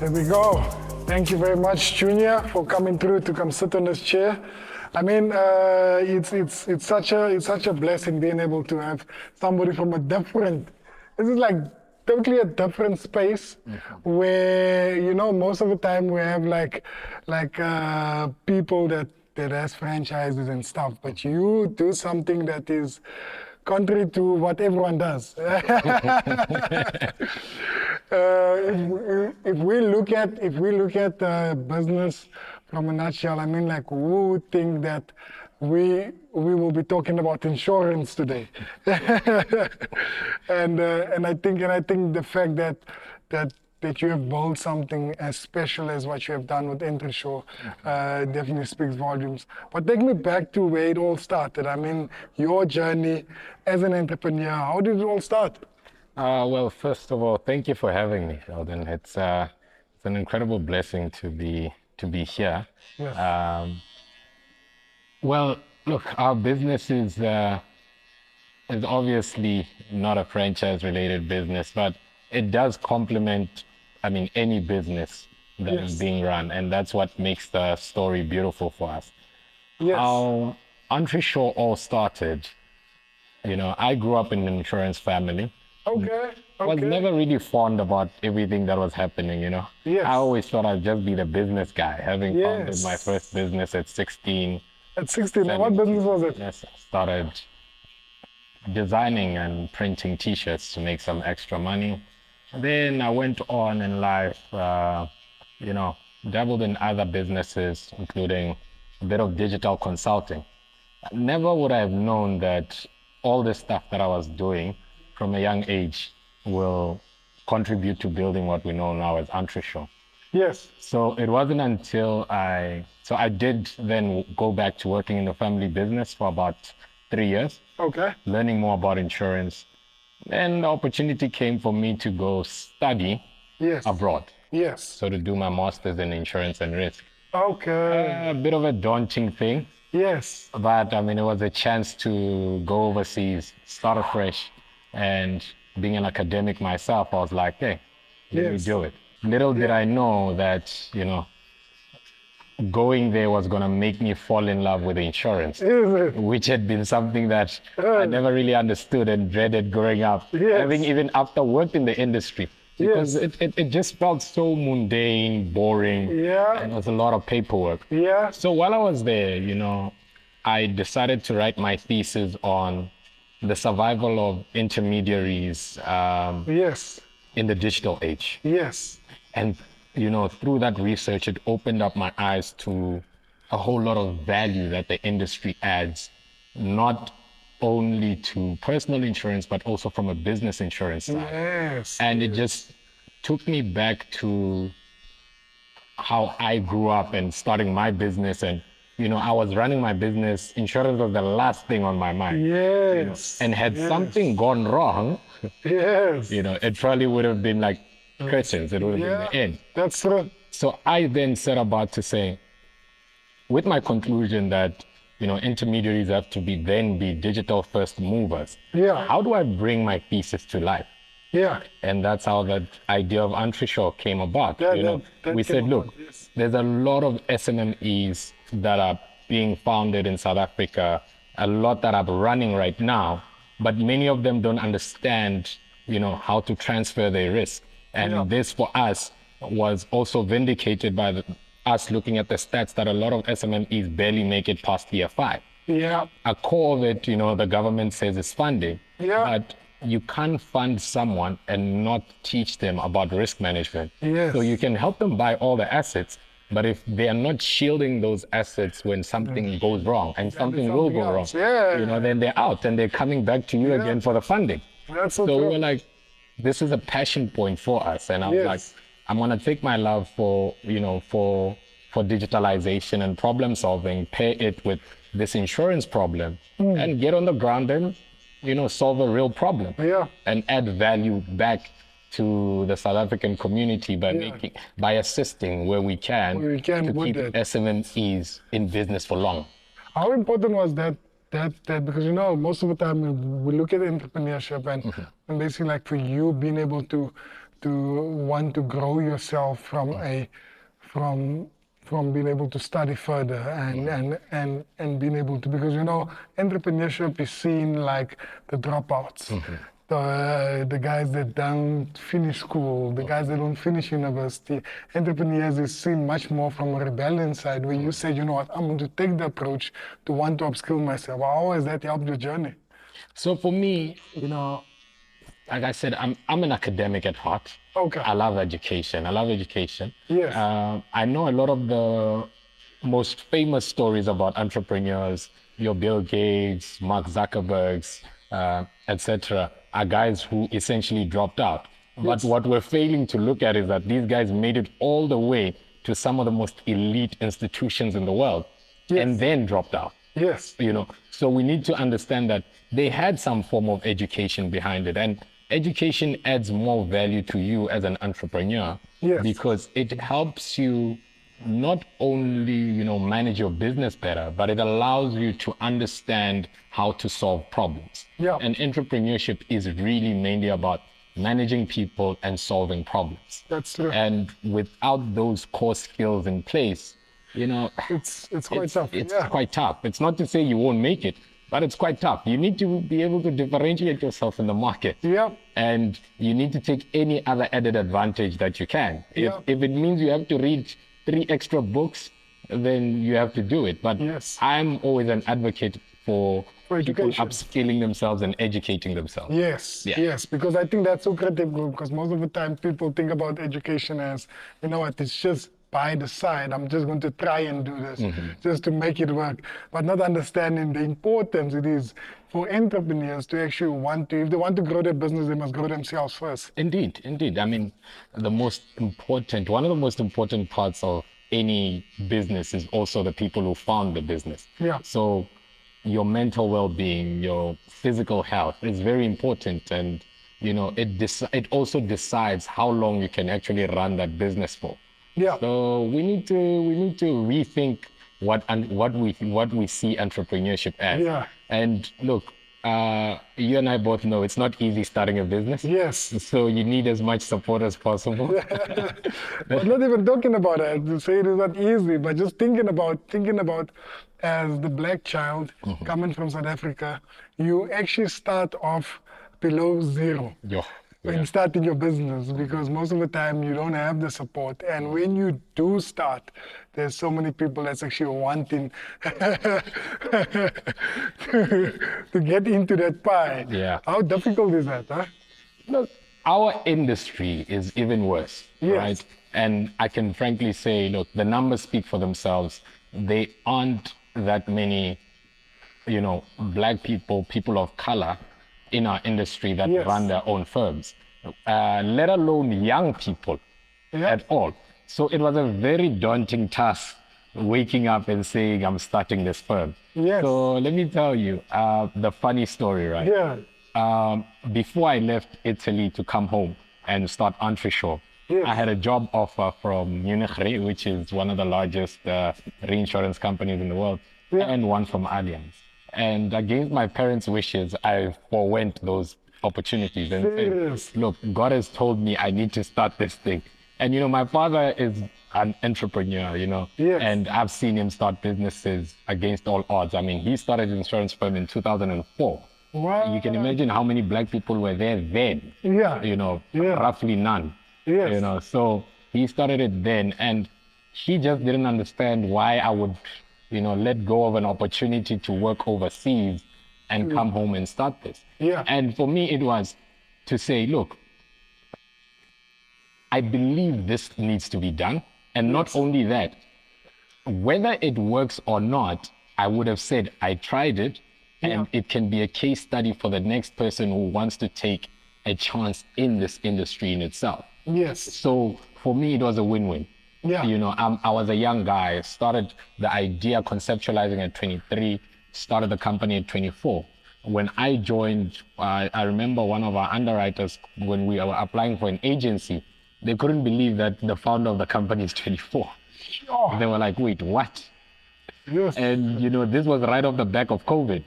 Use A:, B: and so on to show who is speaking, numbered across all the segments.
A: There we go. Thank you very much, Junior, for coming through to come sit on this chair. I mean, it's such a blessing being able to have somebody from a different. This is like totally a different space where most of the time we have like people that has franchises and stuff, but you do something that is contrary to what everyone does. If we look at business from a nutshell, I mean, like, who would think that we will be talking about insurance today? and I think the fact that you have built something as special as what you have done with Entresure definitely speaks volumes. But take me back to where it all started. I mean, your journey as an entrepreneur. How did it all start?
B: Well, first of all, thank you for having me, Sheldon. It's an incredible blessing to be here.
A: Yes.
B: Well, look, our business is obviously not a franchise-related business, but it does complement, any business that is being run, and that's what makes the story beautiful for us.
A: Yes.
B: How Entresure all started, I grew up in an insurance family.
A: Okay.
B: I was never really fond about everything that was happening,
A: Yes.
B: I always thought I'd just be the business guy, having founded my first business at 16.
A: At 16, and what business was it?
B: Yes, I started designing and printing t-shirts to make some extra money. Then I went on in life, dabbled in other businesses, including a bit of digital consulting. Never would I have known that all this stuff that I was doing from a young age will contribute to building what we know now as Entresure.
A: Yes.
B: So it wasn't until I did then go back to working in the family business for about 3 years.
A: Okay.
B: Learning more about insurance. Then the opportunity came for me to go study abroad.
A: Yes.
B: So to do my master's in insurance and risk.
A: Okay.
B: A bit of a daunting thing.
A: Yes.
B: But it was a chance to go overseas, start afresh. And being an academic myself, I was like, hey, let me do it. Little did I know that, going there was going to make me fall in love with insurance, which had been something that I never really understood and dreaded growing up. Having even after worked in the industry, because it just felt so mundane, boring, and it was a lot of paperwork. So while I was there, I decided to write my thesis on the survival of intermediaries in the digital age.
A: Yes.
B: And through that research, it opened up my eyes to a whole lot of value that the industry adds, not only to personal insurance, but also from a business insurance side.
A: Yes.
B: And it just took me back to how I grew up and starting my business. And, I was running my business. Insurance was the last thing on my mind.
A: Yes.
B: And had something gone wrong, it probably would have been like curtains. It would have been the end.
A: That's true.
B: So I then set about to say, with my conclusion that, intermediaries have to be digital first movers. How do I bring my thesis to life? And that's how that idea of Entresure came about. We said, look, there's a lot of SMMEs that are being founded in South Africa, a lot that are running right now, but many of them don't understand, how to transfer their risk. And this for us was also vindicated by us looking at the stats that a lot of SMMEs barely make it past year 5. A core of it, the government says is funding, but you can't fund someone and not teach them about risk management. So you can help them buy all the assets, but if they are not shielding those assets when something goes wrong, and something will go wrong, then they're out and they're coming back to you again for the funding.
A: So
B: we were like, this is a passion point for us. And I was like, I'm going to take my love for digitalization and problem solving, pair it with this insurance problem and get on the ground and, solve a real problem and add value back to the South African community by assisting where we can to keep SMMEs in business for long.
A: How important was that because most of the time we look at entrepreneurship and basically like for you being able to want to grow yourself from being able to study further and being able to, because entrepreneurship is seen like the dropouts. The guys that don't finish school, the guys that don't finish university. Entrepreneurs is seen much more from a rebellion side, where you say, you know what, I'm going to take the approach to want to upskill myself. How has that helped your journey?
B: So for me, like I said, I'm an academic at heart.
A: Okay.
B: I love education.
A: Yes.
B: I know a lot of the most famous stories about entrepreneurs, your Bill Gates, Mark Zuckerbergs, etc., are guys who essentially dropped out. But what we're failing to look at is that these guys made it all the way to some of the most elite institutions in the world and then dropped out.
A: Yes.
B: So we need to understand that they had some form of education behind it, and education adds more value to you as an entrepreneur because it helps you not only manage your business better, but it allows you to understand how to solve problems. And entrepreneurship is really mainly about managing people and solving problems.
A: That's true.
B: And without those core skills in place,
A: it's quite tough.
B: It's quite tough. It's not to say you won't make it, but it's quite tough. You need to be able to differentiate yourself in the market. And you need to take any other added advantage that you can. If it means you have to read 3 extra books, then you have to do it. But I'm always an advocate for people upskilling themselves and educating themselves.
A: Yes, because I think that's so critical, because most of the time people think about education as, it's just by the side. I'm just going to try and do this just to make it work, but not understanding the importance it is for entrepreneurs to actually if they want to grow their business, they must grow themselves first.
B: Indeed. I mean, one of the most important parts of any business is also the people who found the business. So your mental well-being, your physical health is very important, and it also decides how long you can actually run that business for. So we need to rethink what we see entrepreneurship as. And look, you and I both know it's not easy starting a business. So you need as much support as possible.
A: But not even talking about it to say it is not easy, but just thinking about as the black child coming from South Africa, you actually start off below zero. When starting your business, because most of the time you don't have the support, and when you do start, there's so many people that's actually wanting to get into that pie. How difficult is that, huh?
B: Look, our industry is even worse, right? And I can frankly say, look, the numbers speak for themselves. They aren't that many, black people of color in our industry that run their own firms, let alone young people at all. So it was a very daunting task waking up and saying, I'm starting this firm. So let me tell you the funny story, right? Before I left Italy to come home and start Entresure, I had a job offer from Munich Re, which is one of the largest reinsurance companies in the world, and one from Allianz. And against my parents' wishes, I forwent those opportunities and said, look, God has told me I need to start this thing. And, my father is an entrepreneur, and I've seen him start businesses against all odds. I mean, he started an insurance firm in 2004.
A: Wow.
B: You can imagine how many black people were there then, roughly none. So he started it then, and he just didn't understand why I would let go of an opportunity to work overseas and come home and start this. And for me, it was to say, look, I believe this needs to be done. And not only that, whether it works or not, I would have said, I tried it, and it can be a case study for the next person who wants to take a chance in this industry in itself. So for me, it was a win-win. I was a young guy, started the idea conceptualizing at 23, started the company at 24. When I joined, I remember one of our underwriters, when we were applying for an agency, they couldn't believe that the founder of the company is 24. They were like, wait, what? And, this was right off the back of COVID.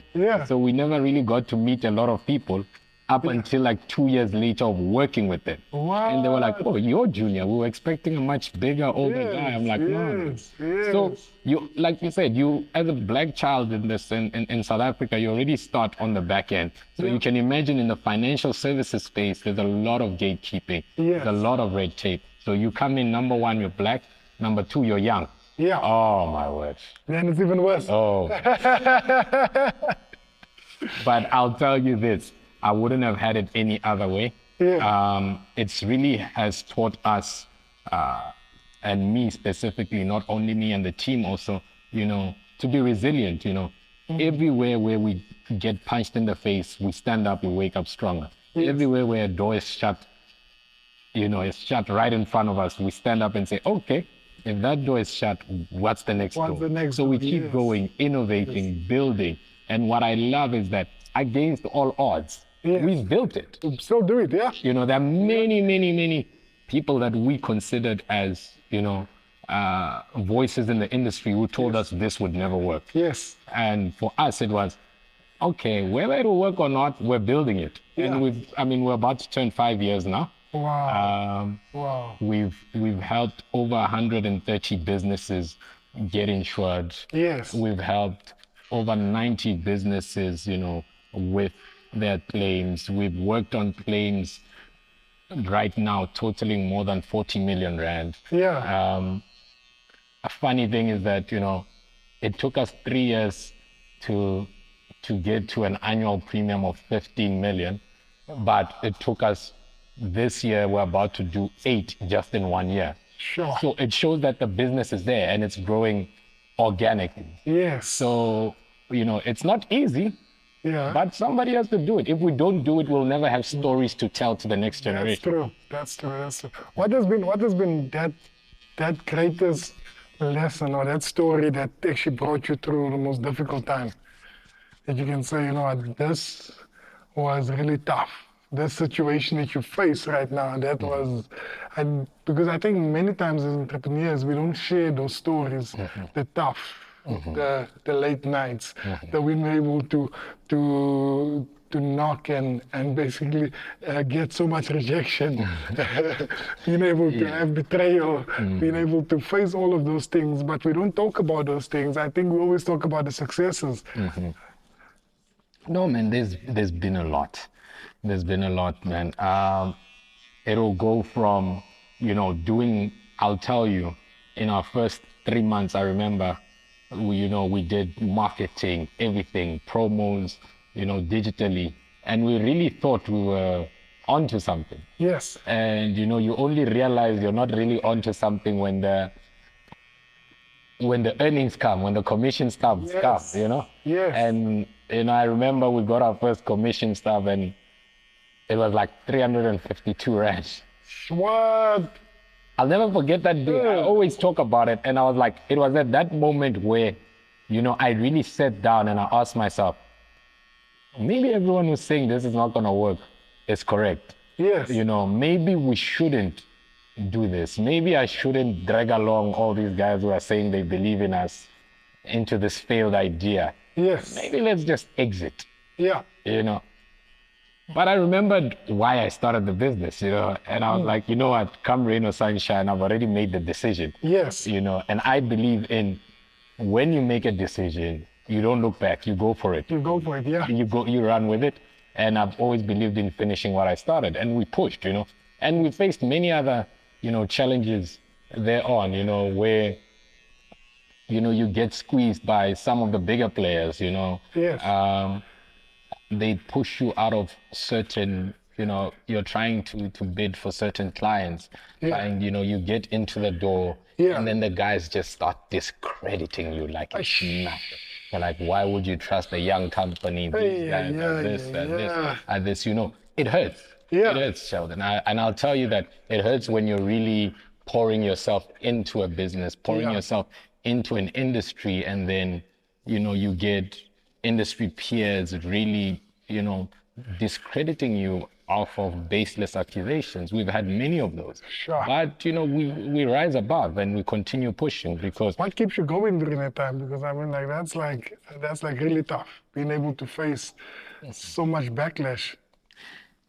B: So we never really got to meet a lot of people. up until like 2 years later of working with them.
A: What?
B: And they were like, oh, you're junior. We were expecting a much bigger, older guy. I'm like, no. So you, like you said, you as a black child in South Africa, you already start on the back end. So you can imagine in the financial services space, there's a lot of gatekeeping. There's a lot of red tape. So you come in, number one, you're black. Number two, you're young.
A: Yeah.
B: Oh my word.
A: Then it's even worse.
B: Oh. But I'll tell you this, I wouldn't have had it any other way.
A: Yeah.
B: It's really has taught us, and me specifically, not only me and the team also, you know, to be resilient, you know. Everywhere where we get punched in the face, we stand up, we wake up stronger. Everywhere where a door is shut, you know, it's shut right in front of us, we stand up and say, okay, if that door is shut, what's the next door?
A: The next
B: so we keep going, innovating, building. And what I love is that against all odds, we've built it.
A: We still do it, yeah.
B: You know, there are many people that we considered as, you know, voices in the industry who told us this would never work.
A: Yes.
B: And for us, it was, okay, whether it will work or not, we're building it. And we're about to turn 5 years now.
A: Wow. Wow.
B: We've helped over 130 businesses get insured.
A: Yes.
B: We've helped over 90 businesses, you know, with their claims. We've worked on claims right now totaling more than 40 million rand.
A: Yeah.
B: A funny thing is that, you know, it took us 3 years to get to an annual premium of 15 million, but it took us this year, we're about to do 8 just in 1 year.
A: Sure.
B: So it shows that the business is there and it's growing organically.
A: Yes.
B: So, you know, it's not easy,
A: yeah,
B: but somebody has to do it. If we don't do it, we'll never have stories to tell to the next generation.
A: That's true. What has been that greatest lesson or that story that actually brought you through the most difficult time? That you can say, you know what, this was really tough. This situation that you face right now, that was, because I think many times as entrepreneurs, we don't share those stories, the tough, the late nights, that we were able to knock and basically get so much rejection, being able to have betrayal, being able to face all of those things, but we don't talk about those things. I think we always talk about the successes.
B: No, man, there's been a lot. There's been a lot, man. It'll go from, you know, I'll tell you, in our first 3 months, I remember, we did marketing, everything, promos, you know, digitally. And we really thought we were onto something.
A: Yes.
B: And, you know, you only realize you're not really onto something when the earnings come, when the commission stubs come, you know?
A: Yes.
B: And, you know, I remember we got our first commission stub and it was like 352 rand.
A: What?
B: I'll never forget that day. I always talk about it. And I was like, it was at that moment where, you know, I really sat down and I asked myself, maybe everyone who's saying this is not going to work is correct.
A: Yes.
B: You know, maybe we shouldn't do this. Maybe I shouldn't drag along all these guys who are saying they believe in us into this failed idea.
A: Yes.
B: Maybe let's just exit.
A: Yeah.
B: You know. But I remembered why I started the business, you know, and I was like, you know what, come rain or sunshine, I've already made the decision.
A: Yes.
B: You know, and I believe in when you make a decision, you don't look back, you go for it.
A: You go for it, yeah.
B: You run with it. And I've always believed in finishing what I started, and we pushed, you know, and we faced many other, you know, challenges thereon, you know, where, you know, you get squeezed by some of the bigger players, you know.
A: Yes.
B: They push you out of certain, you know, you're trying to bid for certain clients, and, you know, you get into the door, and then the guys just start discrediting you like it's nothing. They're like, why would you trust a young company? These guys are this, and this, you know, it hurts.
A: Yeah.
B: It hurts, Sheldon. And I'll tell you that it hurts when you're really pouring yourself into a business, pouring yourself into an industry, and then, you know, you get industry peers really, you know, discrediting you off of baseless accusations. We've had many of those.
A: Sure.
B: But, you know, we rise above and we continue pushing because...
A: What keeps you going during that time? Because, I mean, like, that's like really tough, being able to face so much backlash.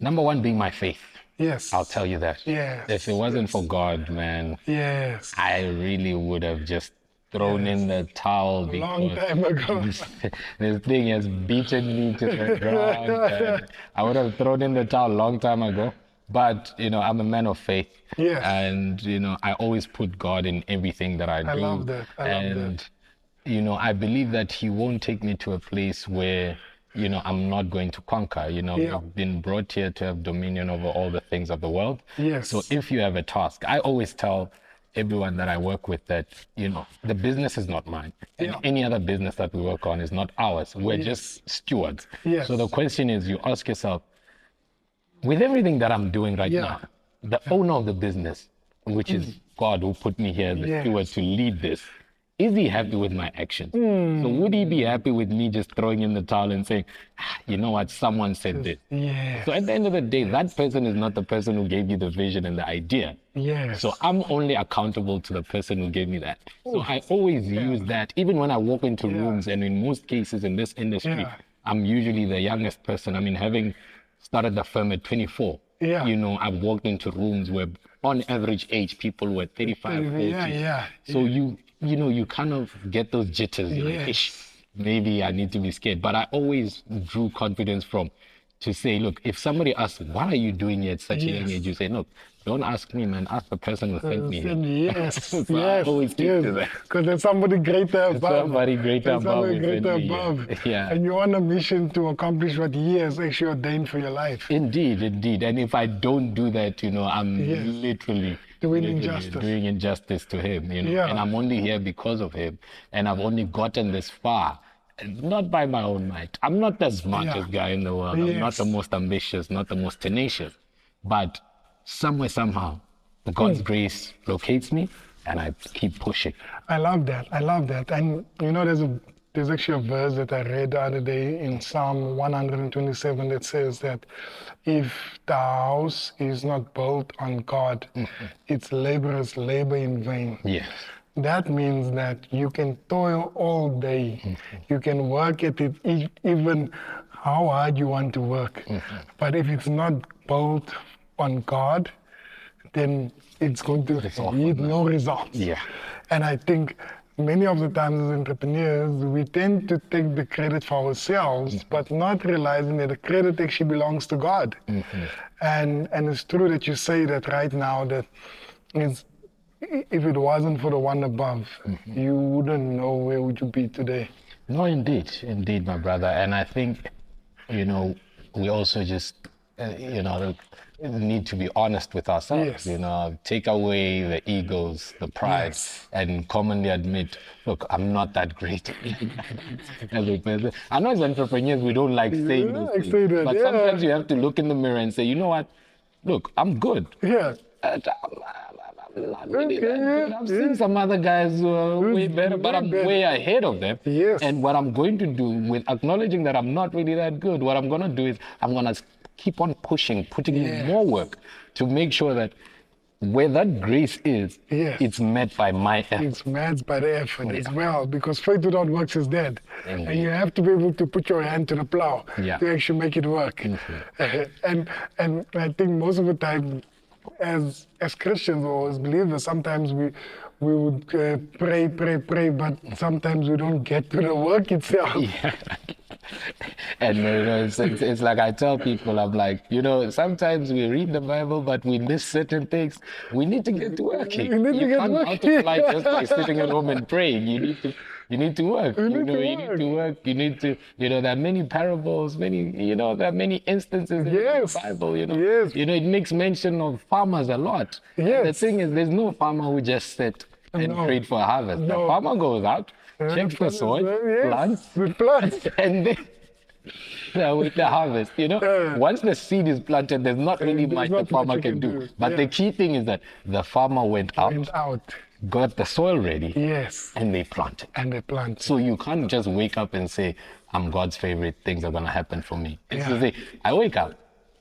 B: Number one being my faith.
A: Yes.
B: I'll tell you that.
A: Yes.
B: If it wasn't for God, man,
A: yes,
B: I really would have just thrown in the towel because
A: long time ago.
B: this thing has beaten me to the ground. And I would have thrown in the towel a long time ago. But, I'm a man of faith.
A: Yes.
B: And, I always put God in everything that I do.
A: I love that.
B: I believe that He won't take me to a place where, I'm not going to conquer. We've been brought here to have dominion over all the things of the world.
A: Yes.
B: So if you have a task, I always tell everyone that I work with that, the business is not mine. And any other business that we work on is not ours. We're just stewards.
A: Yes.
B: So the question is, you ask yourself, with everything that I'm doing right now, the owner of the business, which is God who put me here as a steward to lead this, is He happy with my actions? So would He be happy with me just throwing in the towel and saying, you know what, someone said this?
A: Yes.
B: So at the end of the day, that person is not the person who gave you the vision and the idea.
A: Yes.
B: So I'm only accountable to the person who gave me that. So I always use that, even when I walk into rooms, and in most cases in this industry, I'm usually the youngest person. I mean, having started the firm at 24, I've walked into rooms where on average age people were 35, 40. So you kind of get those jitters. You're like, ish, maybe I need to be scared. But I always drew confidence to say, look, if somebody asks, what are you doing here at such a young age? You say, look, don't ask me, man. Ask the person who sent me here.
A: Yes.
B: So I always stick to that.
A: Because there's somebody greater above.
B: Somebody greater above.
A: Somebody greater above.
B: Yeah.
A: And you're on a mission to accomplish what He has actually ordained for your life.
B: Indeed. And if I don't do that, I'm literally
A: doing
B: injustice to Him, and I'm only here because of Him, and I've only gotten this far, not by my own might. I'm not the smartest guy in the world. I'm not the most ambitious, not the most tenacious, but somewhere, somehow, God's grace locates me, and I keep pushing.
A: I love that. And there's actually a verse that I read the other day in Psalm 127 that says that if the house is not built on God, its laborers labor in vain.
B: Yes.
A: That means that you can toil all day. You can work at it even how hard you want to work. But if it's not built on God, then it's going to lead no results.
B: Yeah.
A: And I think many of the times as entrepreneurs, we tend to take the credit for ourselves, but not realizing that the credit actually belongs to God. And it's true that you say that right now, that if it wasn't for the one above, you wouldn't know where would you be today.
B: No, indeed, my brother. And I think, we also just, need to be honest with ourselves. Take away the egos, the pride, and commonly admit, look, I'm not that great as a person. I know as entrepreneurs we don't like saying those things, but sometimes you have to look in the mirror and say, you know what, look, I'm good. I'm really that good. I've seen some other guys who are way better, but I'm way ahead of them. And what I'm going to do with acknowledging that I'm not really that good, what I'm going to do is I'm going to keep on pushing, putting in more work to make sure that where that grace is, it's met by my effort. It's
A: met by the effort as well, because faith without works is dead. And you have to be able to put your hand to the plow to actually make it work. And I think most of the time, as Christians or as believers, sometimes we would pray, but sometimes we don't get to the work itself.
B: And it's like I tell people, I'm like, sometimes we read the Bible, but we miss certain things. We need to get to working. You can't multiply just by sitting at home and praying. You need to work. You need to work. There are many parables, there are many instances in the Bible. It makes mention of farmers a lot. The thing is, there's no farmer who just sit and prayed for a harvest. The farmer goes out, checks the soil, plants, and then with the harvest, once the seed is planted, there's not really much the farmer can do. But the key thing is that the farmer went out, got the soil ready, and they planted. So you can't just wake up and say, I'm God's favorite, things are going to happen for me. It's to say, I wake up,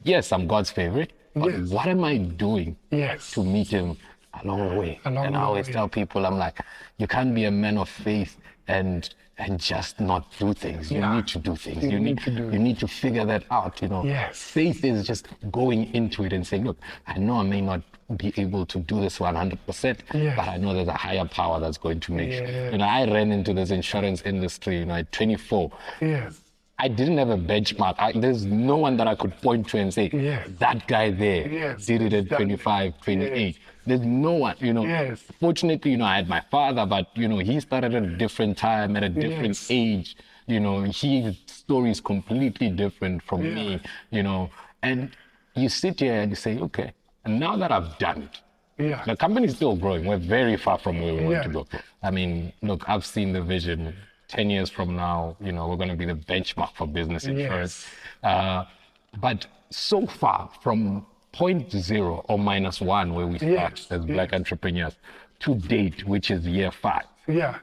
B: yes, I'm God's favorite, but what am I doing to meet Him a long way.
A: A long
B: And I always
A: way.
B: tell people, I'm like, you can't be a man of faith and just not do things. You
A: Yeah.
B: need to do things.
A: You need to do it.
B: You need to figure that out, you know.
A: Yes.
B: Faith is just going into it and saying, look, I know I may not be able to do this 100%,
A: Yes.
B: but I know there's a higher power that's going to make sure.
A: Yes.
B: You know, I ran into this insurance industry, you know, at 24.
A: Yes.
B: I didn't have a benchmark. There's no one that I could point to and say,
A: Yes.
B: that guy there
A: Yes,
B: did it at
A: done it.
B: 25, 28.
A: Yes.
B: There's no one, you know.
A: Yes.
B: Fortunately, you know, I had my father, but, you know, he started at a different time, at a different
A: Yes.
B: age. You know, his story is completely different from
A: Yeah.
B: me, you know. And you sit here and you say, okay, and now that I've done it,
A: Yeah.
B: the company's still growing. We're very far from where we want to
A: Yeah.
B: go. I mean, look, I've seen the vision. 10 years from now, you know, we're going to be the benchmark for business insurance. But so far, from point zero or -1, where we start
A: Yes.
B: as Black entrepreneurs, to date, which is year 5,
A: Yeah.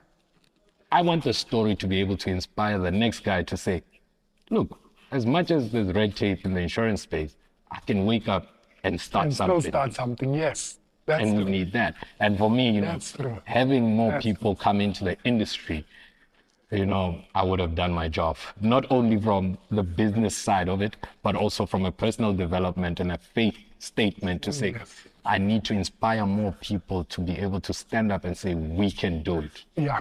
B: I want the story to be able to inspire the next guy to say, look, as much as there's red tape in the insurance space, I can wake up and start
A: And
B: something.
A: still start something. Yes. That's
B: And we
A: true.
B: need that. And for me, you know,
A: That's true.
B: having more
A: That's
B: people come into the industry, you know, I would have done my job, not only from the business side of it, but also from a personal development and a faith statement to say,
A: Yes.
B: I need to inspire more people to be able to stand up and say, we can do it.
A: Yeah.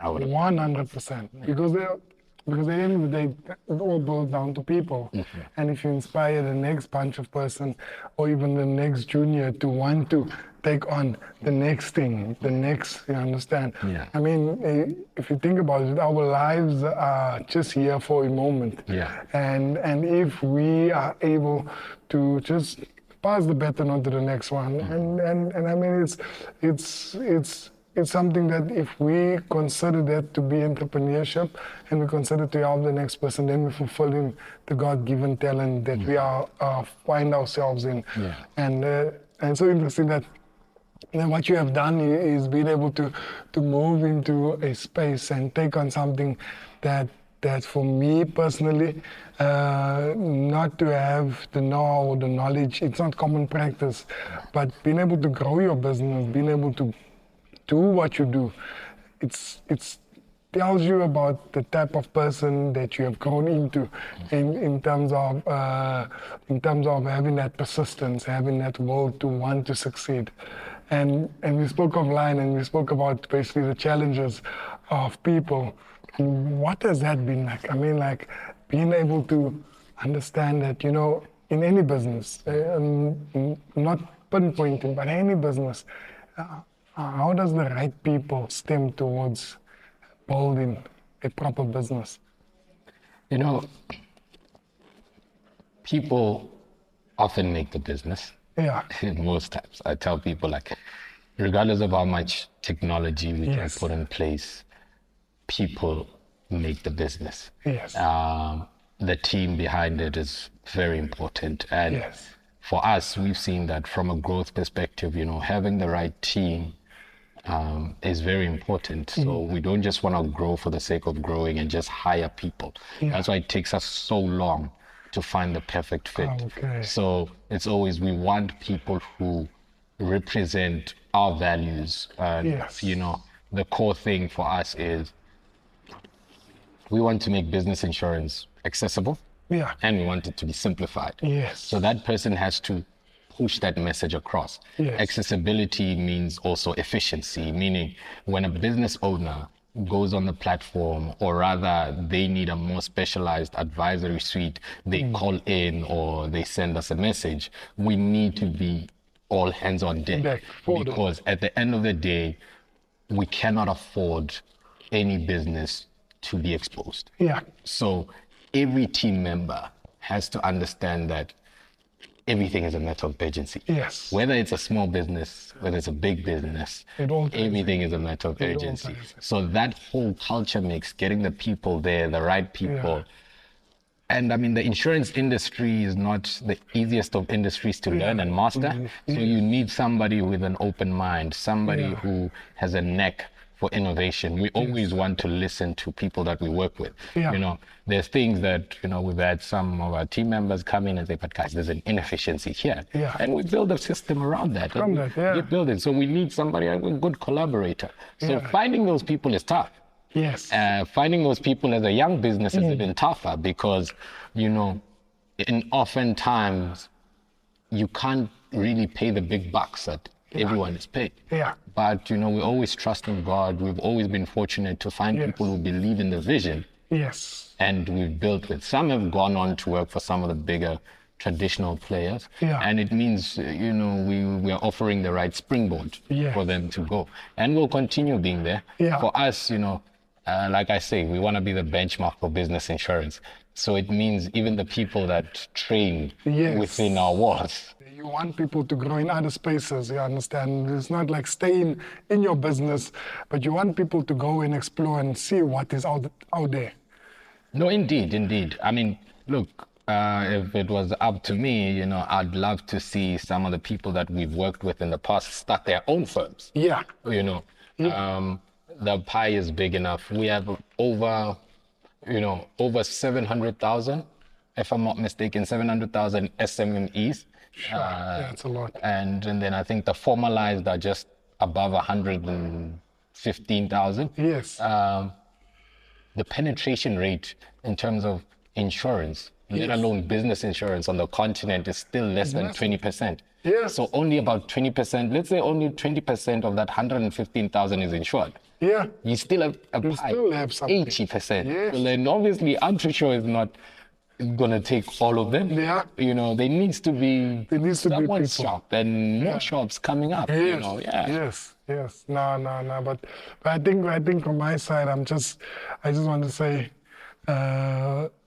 B: I would have.
A: 100%. Because at the end of the day, it all boils down to people.
B: Mm-hmm.
A: And if you inspire the next bunch of person or even the next junior to want to take on the next thing, you understand?
B: Yeah.
A: I mean, if you think about it, our lives are just here for a moment.
B: Yeah.
A: And if we are able to just pass the baton on to the next one, and I mean, it's something that if we consider that to be entrepreneurship and we consider to help the next person, then we're fulfilling the God-given talent that we are find ourselves in.
B: Yeah.
A: And so interesting that what you have done is being able to move into a space and take on something that for me personally, not to have the know or the knowledge, it's not common practice, but being able to grow your business, being able to do what you do, it's tells you about the type of person that you have grown into in terms of having that persistence, having that will to want to succeed. And we spoke offline and we spoke about basically the challenges of people. What has that been like? I mean, like being able to understand that, you know, in any business, not pinpointing, but any business, how does the right people stem towards building a proper business?
B: You know, people often make the business.
A: Yeah.
B: Most times. I tell people, like, regardless of how much technology we
A: Yes.
B: can put in place, people make the business.
A: Yes.
B: The team behind it is very important. And
A: Yes.
B: for us, we've seen that from a growth perspective, you know, having the right team is very important. So we don't just want to grow for the sake of growing and just hire people.
A: Yeah.
B: That's why it takes us so long to find the perfect fit.
A: Okay.
B: So it's always, we want people who represent our values. And,
A: Yes.
B: you know, the core thing for us is we want to make business insurance accessible.
A: Yeah.
B: And we want it to be simplified.
A: Yes.
B: So that person has to push that message across.
A: Yes.
B: Accessibility means also efficiency, meaning when a business owner goes on the platform, or rather they need a more specialized advisory suite, they call in or they send us a message, we need to be all hands on deck. Because at the end of the day, we cannot afford any business to be exposed.
A: Yeah.
B: So every team member has to understand that everything is a matter of urgency.
A: Yes.
B: Whether it's a small business, whether it's a big business,
A: It all ties
B: everything is a matter of
A: It all
B: urgency.
A: ties in.
B: So that whole culture mix, getting the people there, the right people.
A: Yeah.
B: And I mean, the insurance industry is not the easiest of industries to learn and master. So you need somebody with an open mind, somebody
A: Yeah.
B: who has a knack for innovation. We always want to listen to people that we work with.
A: Yeah.
B: You know, there's things that, you know, we've had some of our team members come in and say, but guys, there's an inefficiency here.
A: Yeah.
B: And we build a system around that.
A: From that, yeah.
B: We build it. So we need somebody, a good collaborator. So finding those people is tough.
A: Yes.
B: Finding those people as a young business is even tougher because, you know, oftentimes you can't really pay the big bucks that everyone is paid.
A: Yeah.
B: But, you know, we always trust in God. We've always been fortunate to find people who believe in the vision.
A: Yes.
B: And we've built with. Some have gone on to work for some of the bigger traditional players.
A: Yeah.
B: And it means, you know, we are offering the right springboard for them to go. And we'll continue being there.
A: Yeah.
B: For us, you know, like I say, we want to be the benchmark for business insurance. So it means even the people that train within our walls.
A: You want people to grow in other spaces, you understand? It's not like staying in your business, but you want people to go and explore and see what is out there.
B: No, indeed. I mean, look, if it was up to me, you know, I'd love to see some of the people that we've worked with in the past start their own firms.
A: Yeah.
B: You know, the pie is big enough. We have over 700,000, if I'm not mistaken, 700,000 SMMEs.
A: Sure, that's a lot.
B: And then I think the formalized are just above 115,000.
A: Yes.
B: The penetration rate in terms of insurance, let alone business insurance on the continent, is still less than 20%.
A: Yes.
B: So only about 20%, let's say only 20% of that 115,000 is insured.
A: Yeah.
B: You still have a pie,
A: still have something.
B: 80%.
A: Yes.
B: Well, then obviously Entresure is not going to take all of them.
A: Yeah.
B: You know, there needs to be someone's
A: people.
B: shop and more shops coming up.
A: Yes.
B: You know,
A: Yes. No. But I think on my side, I just want to say,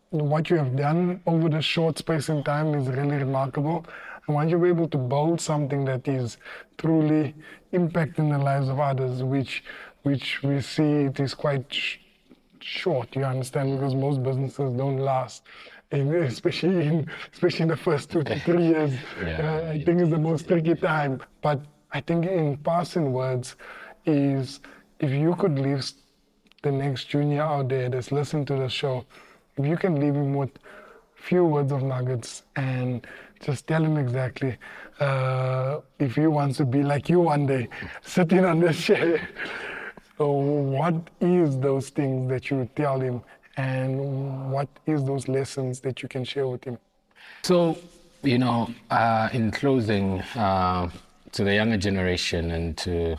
A: what you have done over the short space in time is really remarkable. And once you're able to build something that is truly impacting the lives of others, which we see it is quite short, you understand, because most businesses don't last. And especially in the first 2 to 3 years, I think it's the most tricky time. But I think in passing words is, if you could leave the next junior out there that's listening to the show, if you can leave him with few words of nuggets and just tell him exactly if he wants to be like you one day, sitting on this chair, so what is those things that you tell him, and what is those lessons that you can share with him?
B: So, you know, in closing, to the younger generation and to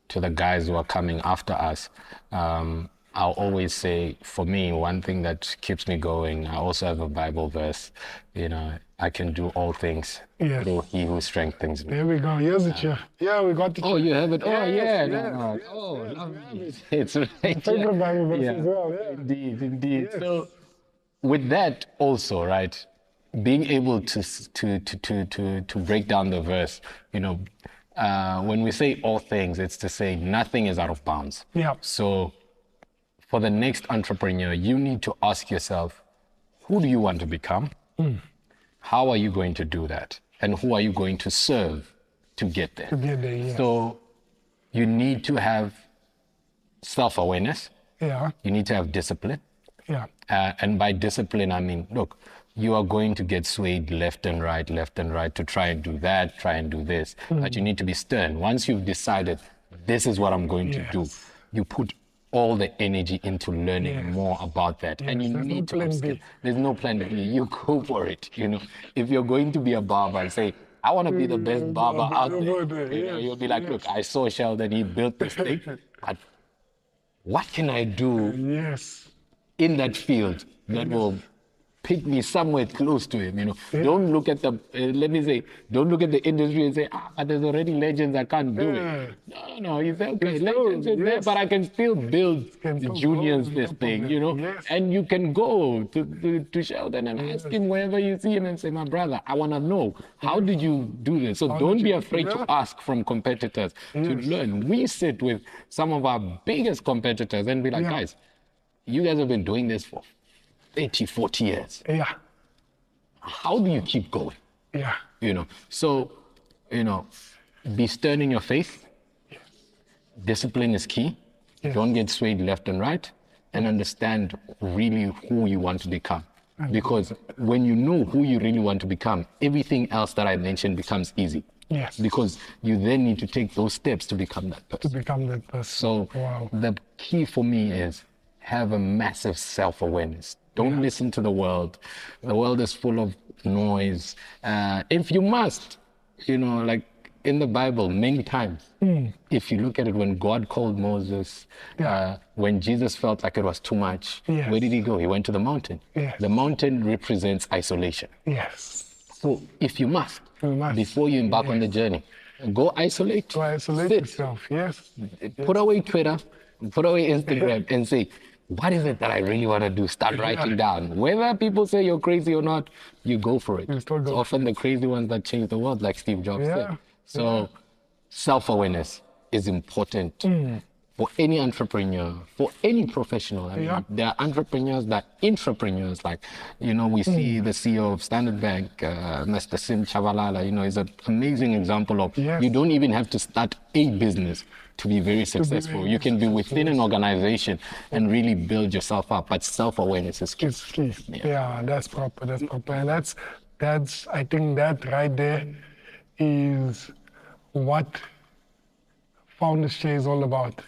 B: the guys who are coming after us, I'll always say, for me, one thing that keeps me going, I also have a Bible verse, you know, I can do all things through He who strengthens me.
A: There we go. Here's the chair. Yeah, we got the chair.
B: Oh, you have it? Oh,
A: Yes.
B: No. Oh, lovely. It's right.
A: Favorite Bible verse as well. Yeah.
B: Indeed.
A: Yes.
B: So, with that also, right, being able to break down the verse, you know, when we say all things, it's to say nothing is out of bounds.
A: Yeah.
B: So, for the next entrepreneur, you need to ask yourself, who do you want to become? How are you going to do that? And who are you going to serve to get there?
A: Yes.
B: So you need to have self-awareness.
A: Yeah.
B: You need to have discipline.
A: Yeah.
B: And by discipline, I mean, look, you are going to get swayed left and right to try and do that, try and do this. But you need to be stern. Once you've decided, this is what I'm going to do, you put all the energy into learning more about that. And you need to upskill. There's no plan B. You go for it. You know, if you're going to be a barber and say, I want to be the best barber out there, you know, you'll be like, look, I saw Sheldon, he built this thing, but what can I do in that field that will pick me somewhere close to him, you know. Don't look at the, don't look at the industry and say, but there's already legends, I can't do it. No, you say, okay, legends is there, but I can still build the juniors this thing, you know. And you can go to Sheldon and ask him wherever you see him and say, my brother, I want to know, how did you do this? So don't be afraid to ask from competitors to learn. We sit with some of our biggest competitors and be like, guys, you guys have been doing this for 30, 40 years.
A: Yeah.
B: How do you keep going?
A: Yeah.
B: You know, so, you know, be stern in your faith. Discipline is key.
A: Yes.
B: Don't get swayed left and right, and understand really who you want to become. Because when you know who you really want to become, everything else that I mentioned becomes easy.
A: Yes.
B: Because you then need to take those steps to become that person.
A: To become that person.
B: So the key for me is have a massive self-awareness. Don't listen to the world. The world is full of noise. If you must, like in the Bible, many times, if you look at it, when God called Moses, when Jesus felt like it was too much, where did he go? He went to the mountain. The mountain represents isolation.
A: Yes.
B: So if you must, before you embark on the journey, go isolate.
A: To isolate yourself, yes.
B: Put away Twitter, put away Instagram, and say, what is it that I really want to do? Start writing down. Whether people say you're crazy or not, you go for it. It's often the crazy ones that change the world, like Steve Jobs said. So self-awareness is important for any entrepreneur, for any professional. I mean, there are entrepreneurs that intrapreneurs, like, we see the CEO of Standard Bank, Mr. Sim Chavalala, is an amazing example of you don't even have to start a business to be very successful. You can be within an organization and really build yourself up, but self-awareness is key.
A: It's key. Yeah, that's proper. And that's I think that right there is what Founders Share is all about,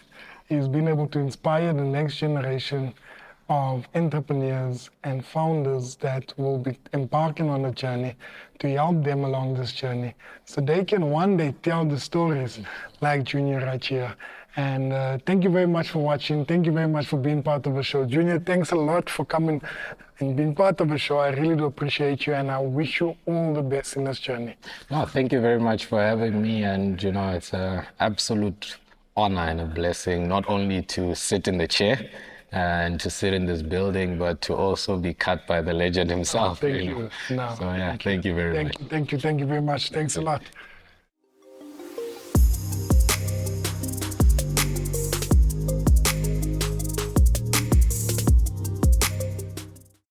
A: is being able to inspire the next generation of entrepreneurs and founders that will be embarking on a journey, to help them along this journey so they can one day tell the stories like Junior right here. And thank you very much for watching. Thank you very much for being part of the show. Junior, thanks a lot for coming and being part of the show. I really do appreciate you, and I wish you all the best in this journey.
B: No, thank you very much for having me. And, it's an absolute honor and a blessing, not only to sit in the chair and to sit in this building, but to also be cut by the legend himself.
A: Thank you. No,
B: so, thank you very much.
A: Thank you very much. Thanks a lot.